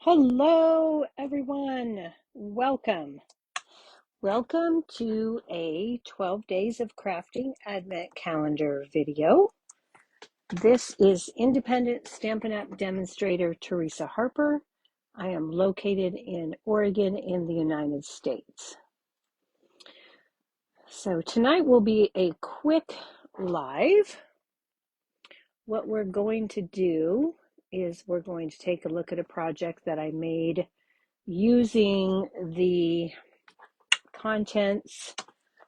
Hello, everyone. Welcome. Welcome to a 12 Days of Crafting Advent Calendar video. This is independent Stampin' Up! Demonstrator Teresa Harper. I am located in Oregon in the United States. So tonight will be a quick live. What we're going to do is we're going to take a look at a project that I made using the contents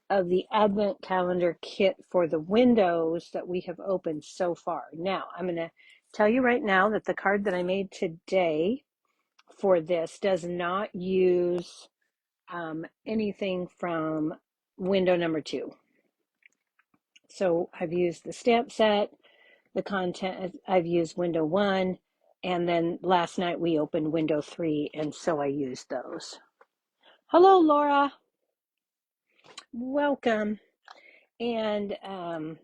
of the Advent Calendar kit for the windows that we have opened so far. Now, I'm going to tell you right now that the card that I made today for this does not use anything from window number 2. So I've used the stamp set, the content, I've used window 1, and then last night we opened window 3, and so I used those. Hello, Laura. Welcome. And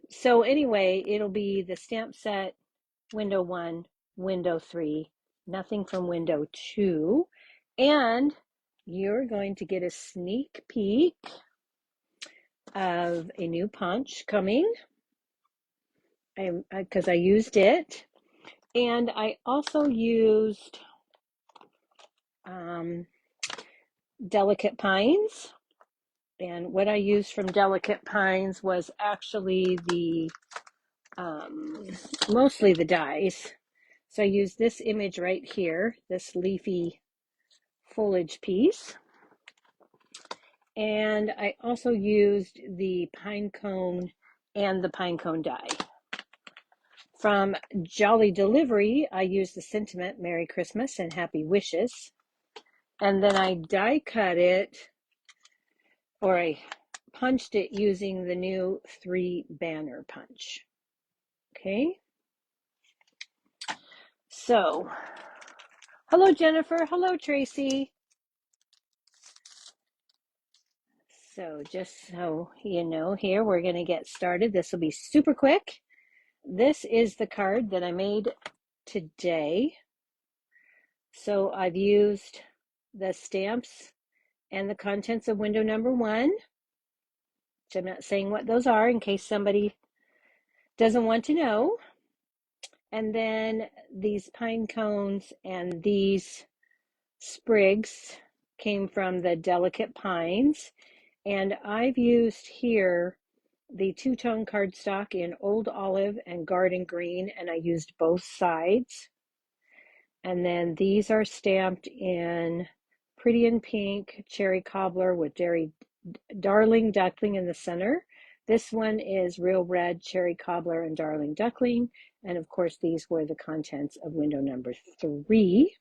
so anyway, it'll be the stamp set, window 1, window 3, nothing from window 2. And you're going to get a sneak peek of a new punch coming because I used it. And I also used Delicate Pines. And what I used from Delicate Pines was actually the mostly the dies. So I used this image right here, this leafy foliage piece. And I also used the pine cone and the pine cone die. From Jolly Delivery, I used the sentiment, Merry Christmas and Happy Wishes. And then I die cut it, or I punched it using the new 3 banner punch. Okay. So, hello, Jennifer. Hello, Tracy. So just so you know, here we're going to get started. This will be super quick. This is the card that I made today. So I've used the stamps and the contents of window number 1. Which I'm not saying what those are in case somebody doesn't want to know. And then these pine cones and these sprigs came from the Delicate Pines. And I've used here the 2-tone cardstock in Old Olive and Garden Green, and I used both sides. And then these are stamped in Pretty in Pink, Cherry Cobbler with Darling Duckling in the center. This one is Real Red, Cherry Cobbler, and Darling Duckling. And of course, these were the contents of window number 3.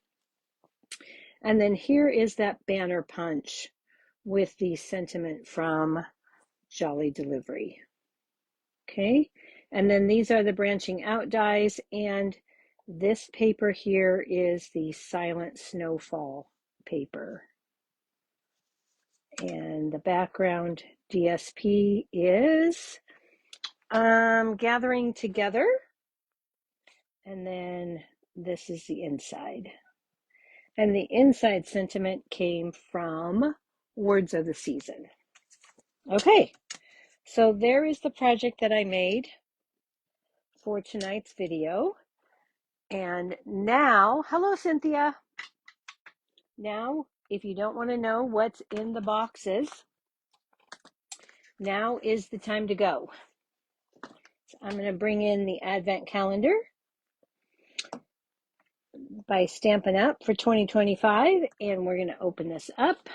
And then here is that banner punch with the sentiment from Jolly Delivery. Okay, and then these are the branching out dies, and this paper here is the Silent Snowfall paper. And the background DSP is Gathering Together. And then this is the inside. And the inside sentiment came from Words of the Season. Okay, so there is the project that I made for tonight's video. And now, hello, Cynthia. Now, if you don't want to know what's in the boxes, now is the time to go. So I'm going to bring in the Advent Calendar by Stampin' Up! For 2025, and we're going to open this up.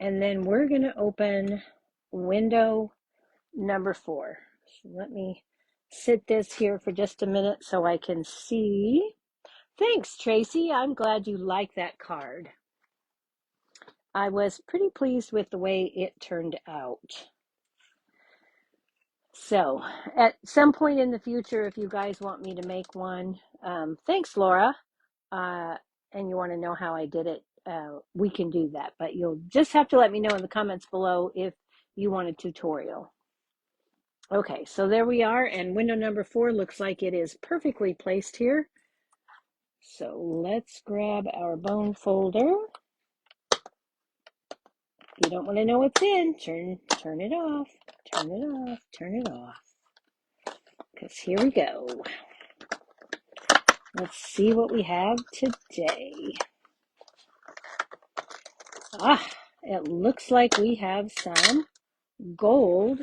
And then we're going to open window number 4. So let me sit this here for just a minute so I can see. Thanks, Tracy. I'm glad you like that card. I was pretty pleased with the way it turned out. So at some point in the future, if you guys want me to make one, thanks, Laura, and you want to know how I did it, we can do that. But you'll just have to let me know in the comments below if you want a tutorial. Okay, so there we are, and window number 4 looks like it is perfectly placed here. So let's grab our bone folder. If you don't want to know what's in, turn it off, turn it off, turn it off. Because here we go. Let's see what we have today. It looks like we have some gold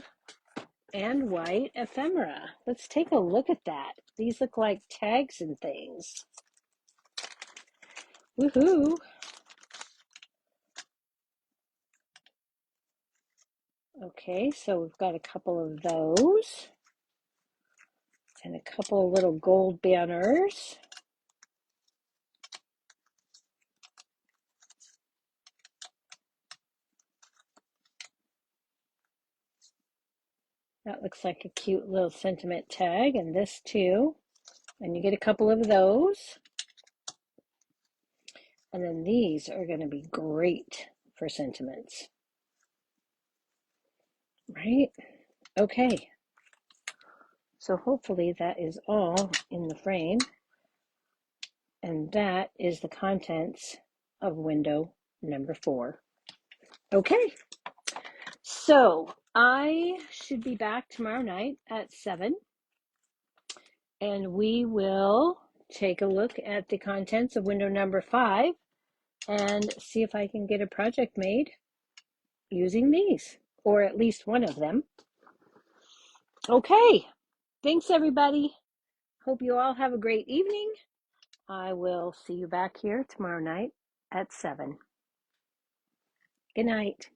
and white ephemera. Let's take a look at that. These look like tags and things. Woohoo! Okay, so we've got a couple of those and a couple of little gold banners. That looks like a cute little sentiment tag, and this too. And you get a couple of those. And then these are going to be great for sentiments. Right? Okay. So hopefully that is all in the frame. And that is the contents of window number 4. Okay. So I should be back tomorrow night at 7. And we will take a look at the contents of window number 5 and see if I can get a project made using these, or at least one of them. Okay, thanks everybody. Hope you all have a great evening. I will see you back here tomorrow night at 7. Good night.